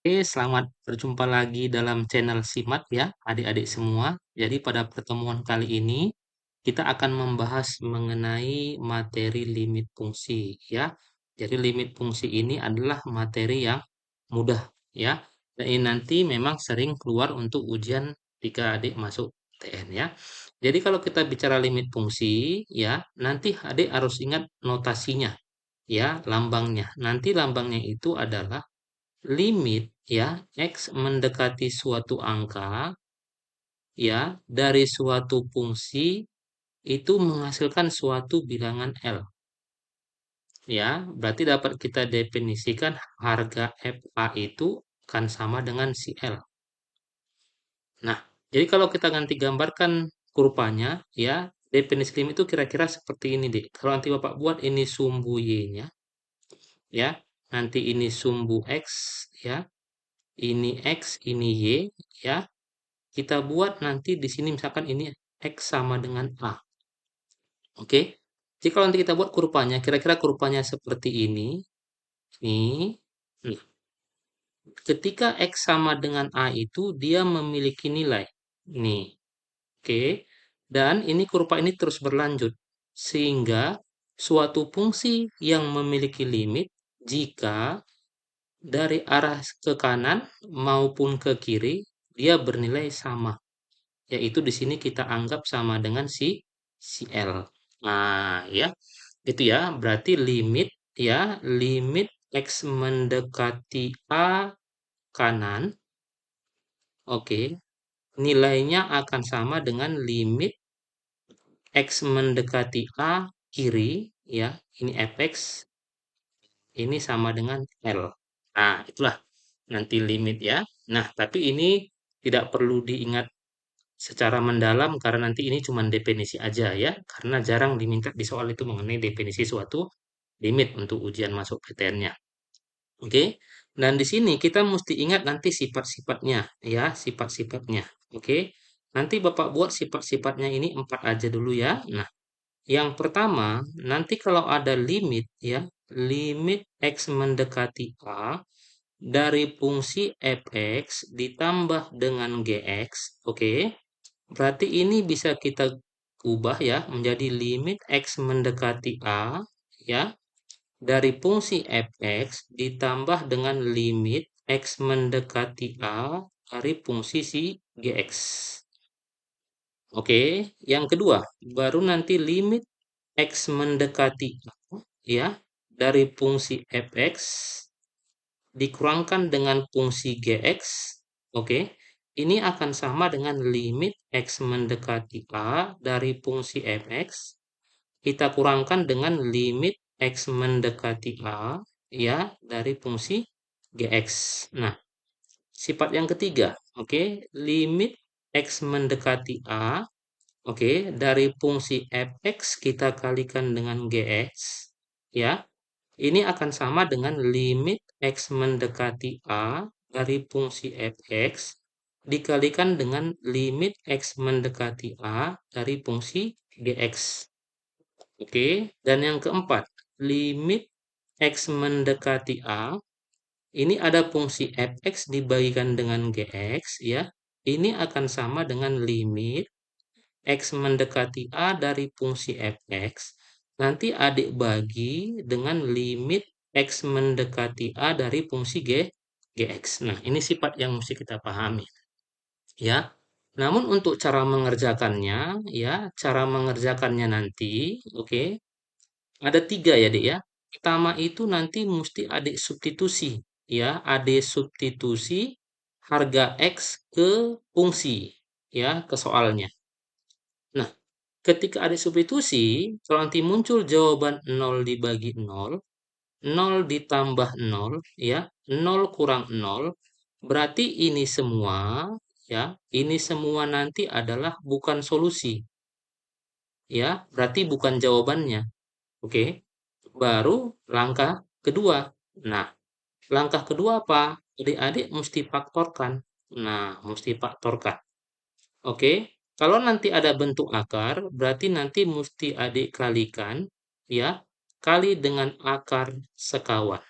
Oke, selamat berjumpa lagi dalam channel Simat ya, adik-adik semua. Jadi pada pertemuan kali ini kita akan membahas mengenai materi limit fungsi ya. Jadi limit fungsi ini adalah materi yang mudah ya. Dan ini nanti memang sering keluar untuk ujian ketika adik masuk PTN ya. Jadi kalau kita bicara limit fungsi ya, nanti adik harus ingat notasinya ya, lambangnya. Nanti lambangnya itu adalah limit ya X mendekati suatu angka ya dari suatu fungsi itu menghasilkan suatu bilangan L ya, berarti dapat kita definisikan harga FA itu akan sama dengan si L. Nah, jadi kalau kita ganti gambarkan kurvanya ya, definisi limit itu kira-kira seperti ini deh. Kalau nanti Bapak buat ini sumbu Y-nya ya, nanti ini sumbu X ya, ini X, ini Y ya. Kita buat nanti di sini misalkan ini X sama dengan A. Oke. Jadi kalau nanti kita buat kurvanya, kira-kira kurvanya seperti ini. Nih. Nah, ketika X sama dengan A itu dia memiliki nilai. Nih. Oke. Dan ini kurva ini terus berlanjut. Sehingga suatu fungsi yang memiliki limit jika dari arah ke kanan maupun ke kiri dia bernilai sama. Yaitu di sini kita anggap sama dengan si L. Nah, ya, itu ya. Berarti limit ya, limit X mendekati A kanan, oke, nilainya akan sama dengan limit X mendekati A kiri, ya, ini fx, ini sama dengan L. Nah, itulah nanti limit ya. Nah, tapi ini tidak perlu diingat secara mendalam karena nanti ini cuma definisi aja ya, karena jarang diminta di soal itu mengenai definisi suatu limit untuk ujian masuk PTN-nya. Oke. Dan di sini kita mesti ingat nanti sifat-sifatnya ya, sifat-sifatnya. Oke. Nanti Bapak buat sifat-sifatnya ini 4 aja dulu ya. Nah, yang pertama, nanti kalau ada limit ya, limit X mendekati A dari fungsi fx ditambah dengan gx, oke. Berarti ini bisa kita ubah ya menjadi limit X mendekati A ya dari fungsi fx ditambah dengan limit X mendekati A dari fungsi si gx. Oke, yang kedua, baru nanti limit X mendekati A ya dari fungsi fx dikurangkan dengan fungsi gx. Oke, ini akan sama dengan limit X mendekati A dari fungsi fx kita kurangkan dengan limit X mendekati A ya dari fungsi gx. Nah, sifat yang ketiga, oke, limit X mendekati A, oke, dari fungsi fx kita kalikan dengan gx ya. Ini akan sama dengan limit X mendekati A dari fungsi fx dikalikan dengan limit X mendekati A dari fungsi gx. Oke, dan yang keempat, limit X mendekati A, ini ada fungsi fx dibagikan dengan gx ya. Ini akan sama dengan limit X mendekati A dari fungsi fx. Nanti adik bagi dengan limit X mendekati A dari fungsi gx. Nah, ini sifat yang mesti kita pahami. Ya, namun untuk cara mengerjakannya, ya, cara mengerjakannya nanti, oke, ada 3 ya, Dek, ya. Pertama itu nanti mesti adik substitusi, ya, adik substitusi harga X ke fungsi, ya, ke soalnya. Nah, ketika ada substitusi, kalau nanti muncul jawaban 0 dibagi 0, 0 ditambah 0, ya, 0 kurang 0, berarti ini semua, ya, ini semua nanti adalah bukan solusi, ya, berarti bukan jawabannya. Oke, baru langkah kedua. Nah, langkah kedua apa? Adik-adik mesti faktorkan. Nah, mesti faktorkan. Oke, kalau nanti ada bentuk akar, berarti nanti mesti adik kalikan, ya, kali dengan akar sekawan.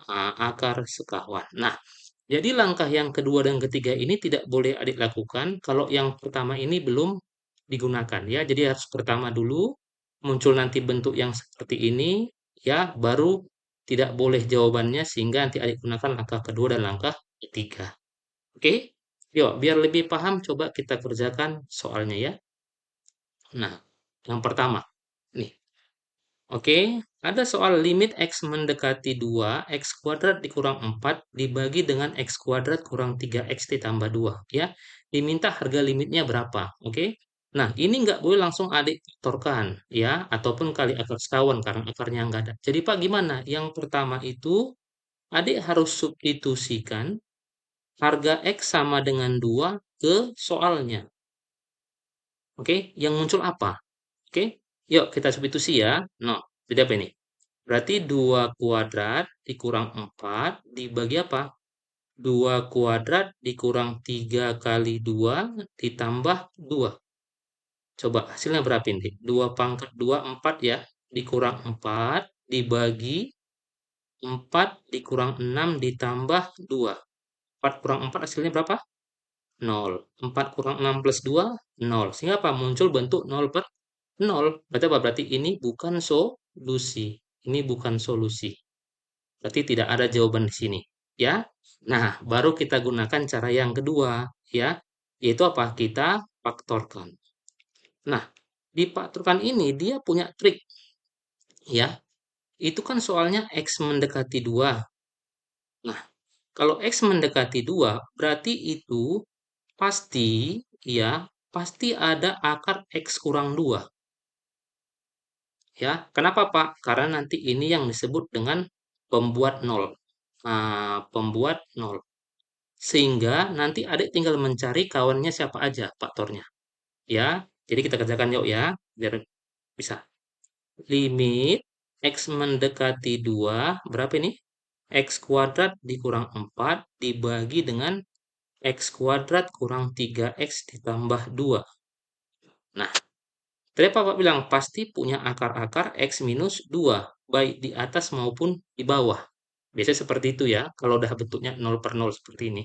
akar sekawan. Nah, jadi langkah yang kedua dan ketiga ini tidak boleh adik lakukan kalau yang pertama ini belum digunakan ya. Jadi harus pertama dulu muncul nanti bentuk yang seperti ini ya, baru tidak boleh jawabannya sehingga nanti adik gunakan langkah kedua dan langkah ketiga. Oke? Yuk, biar lebih paham coba kita kerjakan soalnya ya. Nah, yang pertama. Nih, oke, ada soal limit X mendekati 2 X kuadrat dikurang 4 dibagi dengan X kuadrat kurang 3X ditambah 2. Ya, diminta harga limitnya berapa. Oke, nah ini nggak boleh langsung adik faktorkan, ya, ataupun kali akar sekawan karena akarnya nggak ada. Jadi Pak gimana? Yang pertama itu, adik harus substitusikan harga X sama dengan 2 ke soalnya. Oke, yang muncul apa? Oke, yuk kita substitusi ya. No, jadi apa ini? Berarti 2 kuadrat dikurang 4 dibagi apa? 2 kuadrat dikurang 3 kali 2 ditambah 2. Coba hasilnya berapa ini? 2 pangkat 2, 4 ya. Dikurang 4 dibagi 4 dikurang 6 ditambah 2. 4 kurang 4 hasilnya berapa? 0. 4 kurang 6 plus 2, 0. Sehingga apa? Muncul bentuk 0 per 0. Berarti apa? Berarti ini bukan solusi. Ini bukan solusi. Berarti tidak ada jawaban di sini. Ya. Nah, baru kita gunakan cara yang kedua. Ya. Yaitu apa? Kita faktorkan. Nah, di faktorkan ini dia punya trik. Ya. Itu kan soalnya X mendekati 2. Nah, kalau X mendekati 2, berarti itu pasti, ya, pasti ada akar X kurang 2. Ya, kenapa Pak? Karena nanti ini yang disebut dengan pembuat nol. Nah, pembuat nol. Sehingga nanti adik tinggal mencari kawannya siapa aja faktornya. Ya, jadi kita kerjakan yuk ya, biar bisa. Limit X mendekati 2, berapa ini? X kuadrat dikurang 4 dibagi dengan X kuadrat kurang 3X ditambah 2. Nah, tadi Bapak bilang pasti punya akar-akar X minus 2, baik di atas maupun di bawah. Biasanya seperti itu ya, kalau udah bentuknya 0 per 0 seperti ini.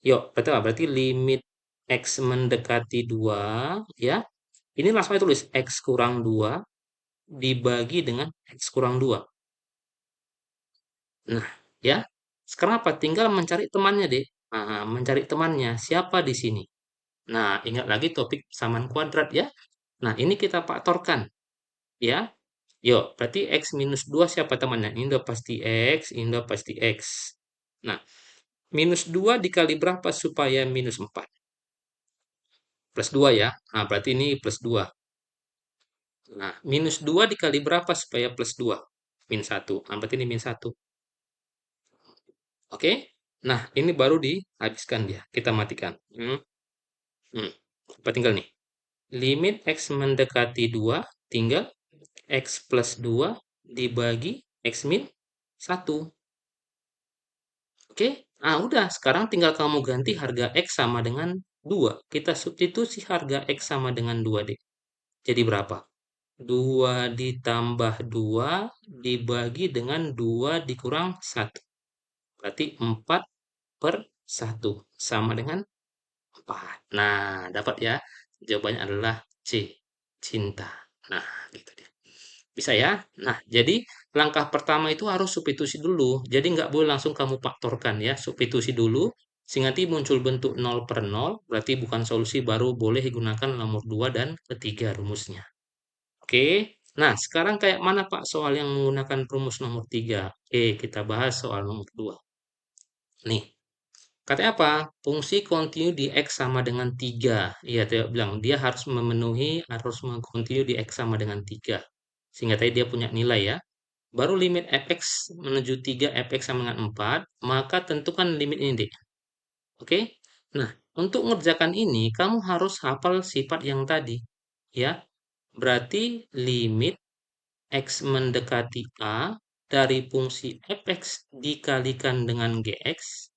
Yuk, berarti apa? Berarti limit X mendekati 2, ya. Ini langsung aja tulis X kurang 2 dibagi dengan X kurang 2. Nah, ya. Sekarang apa? Tinggal mencari temannya deh. Nah, mencari temannya. Siapa di sini? Nah, ingat lagi topik samaan kuadrat ya. Nah, ini kita faktorkan. Ya, yuk, berarti X minus 2 siapa temannya? Ini udah pasti X, ini udah pasti X. Nah, minus 2 dikali berapa supaya minus 4? Plus 2 ya. Nah, berarti ini plus 2. Nah, minus 2 dikali berapa supaya plus 2? Min 1. Nah, berarti ini min 1. Oke? Nah, ini baru dihabiskan dia. Kita matikan. Hmm. Apa tinggal nih? Limit X mendekati 2, tinggal X plus 2 dibagi X min 1. Oke? Nah, udah. Sekarang tinggal kamu ganti harga X sama dengan 2. Kita substitusi harga X sama dengan 2 deh. Jadi berapa? 2 ditambah 2 dibagi dengan 2 dikurang 1. Berarti 4 per 1. Sama dengan 4. Nah, dapat ya. Jawabannya adalah C. Cinta. Nah, gitu dia. Bisa ya? Nah, jadi langkah pertama itu harus substitusi dulu. Jadi nggak boleh langsung kamu faktorkan ya. Substitusi dulu. Sehingga nanti muncul bentuk 0 per 0. Berarti bukan solusi, baru boleh digunakan nomor 2 dan ketiga rumusnya. Oke. Nah, sekarang kayak mana Pak soal yang menggunakan rumus nomor 3? Oke, kita bahas soal nomor 2. Nih, katanya apa? Fungsi kontinu di X sama dengan 3. Iya, dia bilang dia harus mengkontinu di X sama dengan 3. Sehingga tadi dia punya nilai ya. Baru limit fx menuju 3, fx sama dengan 4, maka tentukan limit ini deh. Oke? Nah, untuk mengerjakan ini, kamu harus hafal sifat yang tadi. Ya, berarti limit X mendekati A dari fungsi fx dikalikan dengan gx,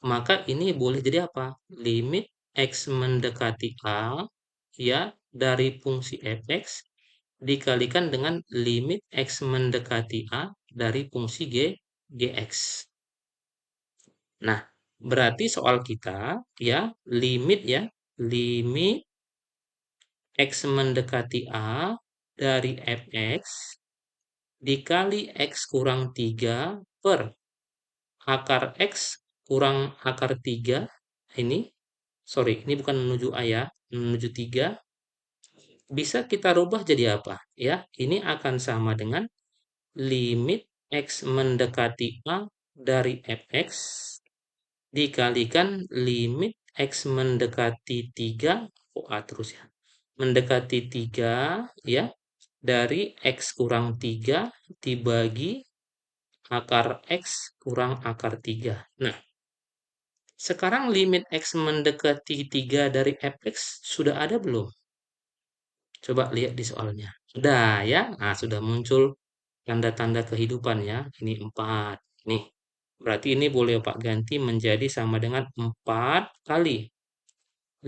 maka ini boleh jadi apa? Limit X mendekati A ya dari fungsi fx dikalikan dengan limit X mendekati A dari fungsi gx. Nah, berarti soal kita ya, limit X mendekati A dari fx dikali X kurang 3 per akar X kurang akar 3. Ini, sorry, ini bukan menuju A ya, menuju 3. Bisa kita rubah jadi apa? Ya, ini akan sama dengan limit X mendekati A dari fx dikalikan limit X mendekati 3, oh A terus ya, mendekati 3 ya, dari X kurang 3 dibagi akar X kurang akar 3. Nah, sekarang limit X mendekati 3 dari fx sudah ada belum? Coba lihat di soalnya. Sudah ya? Nah, sudah muncul tanda-tanda kehidupan ya. Ini 4. Nih, berarti ini boleh Pak ganti menjadi sama dengan 4 kali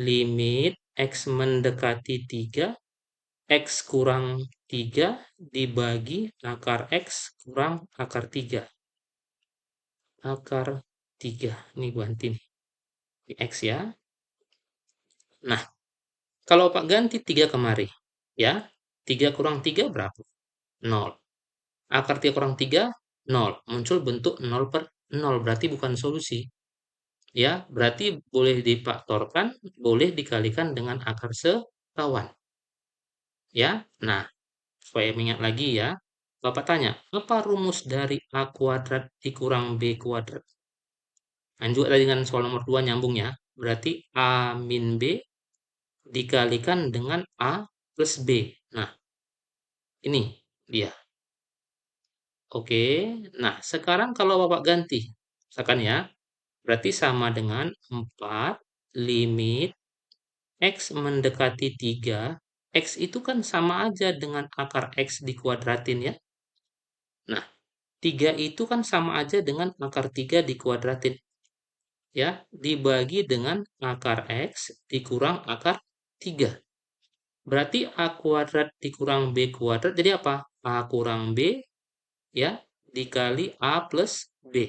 limit X mendekati 3, X kurang 3 dibagi akar X kurang akar 3. Akar 3. Ini ganti nih. Ini X ya. Nah, kalau Pak ganti 3 kemari, ya, 3 kurang 3 berapa? 0. Akar 3 kurang 3, 0. Muncul bentuk 0 per 0, berarti bukan solusi. Ya, berarti boleh difaktorkan, boleh dikalikan dengan akar sekawan. Ya, nah, supaya mengingat lagi ya, Bapak tanya, apa rumus dari A kuadrat dikurang B kuadrat? Dan juga tadi dengan soal nomor 2 nyambung ya. Berarti A min B dikalikan dengan A plus B. Nah, ini dia. Oke, nah sekarang kalau Bapak ganti, misalkan ya, berarti sama dengan 4 limit X mendekati 3. X itu kan sama aja dengan akar X dikuadratin ya. Nah, 3 itu kan sama aja dengan akar 3 dikuadratin. Ya, dibagi dengan akar X dikurang akar 3. Berarti A kuadrat dikurang B kuadrat jadi apa? A kurang B ya dikali A plus B.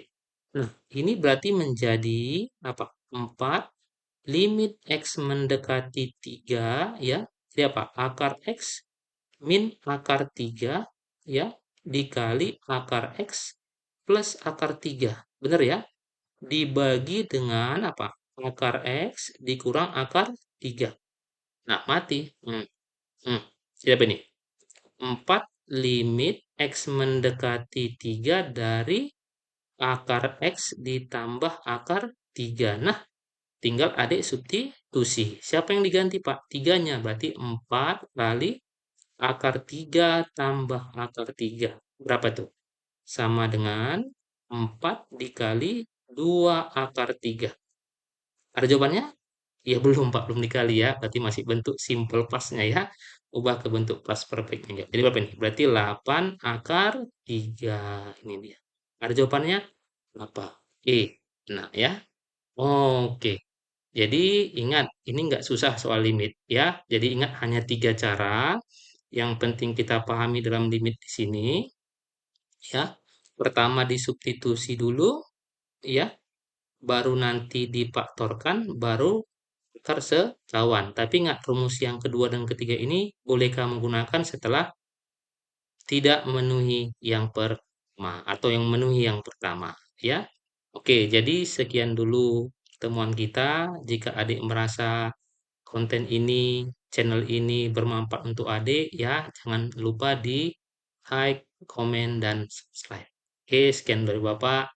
Nah, ini berarti menjadi apa? 4 limit X mendekati 3 ya. Jadi apa? Akar X min akar 3 ya dikali akar X plus akar 3. Benar ya? Dibagi dengan apa? Akar X dikurang akar 3. Nah, mati. Siapa ini? 4 limit X mendekati 3 dari akar X ditambah akar 3. Nah, tinggal adik substitusi. Siapa yang diganti, Pak? 3-nya. Berarti 4 kali akar 3 tambah akar 3. Berapa tuh? Sama dengan 4 dikali 2 akar 3. Ada jawabannya? Ya belum Pak, belum dikali ya. Berarti masih bentuk simple plus-nya ya. Ubah ke bentuk plus perfect-nya. Jadi berapa ini? Berarti 8 akar 3. Ini dia. Ada jawabannya? Apa? E. Nah ya. Oke. Jadi ingat, ini nggak susah soal limit ya. Jadi ingat hanya 3 cara yang penting kita pahami dalam limit di sini ya. Pertama disubstitusi dulu ya, baru nanti difaktorkan, baru akar sekawan. Tapi ingat rumus yang kedua dan ketiga ini boleh kamu gunakan setelah tidak memenuhi yang pertama atau yang memenuhi yang pertama ya. Oke, jadi sekian dulu temuan kita. Jika adik merasa konten ini, channel ini bermanfaat untuk adik ya, jangan lupa di like, komen, dan subscribe. Oke, sekian dari Bapak.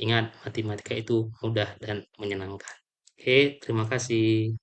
Ingat, matematika itu mudah dan menyenangkan. Oke, terima kasih.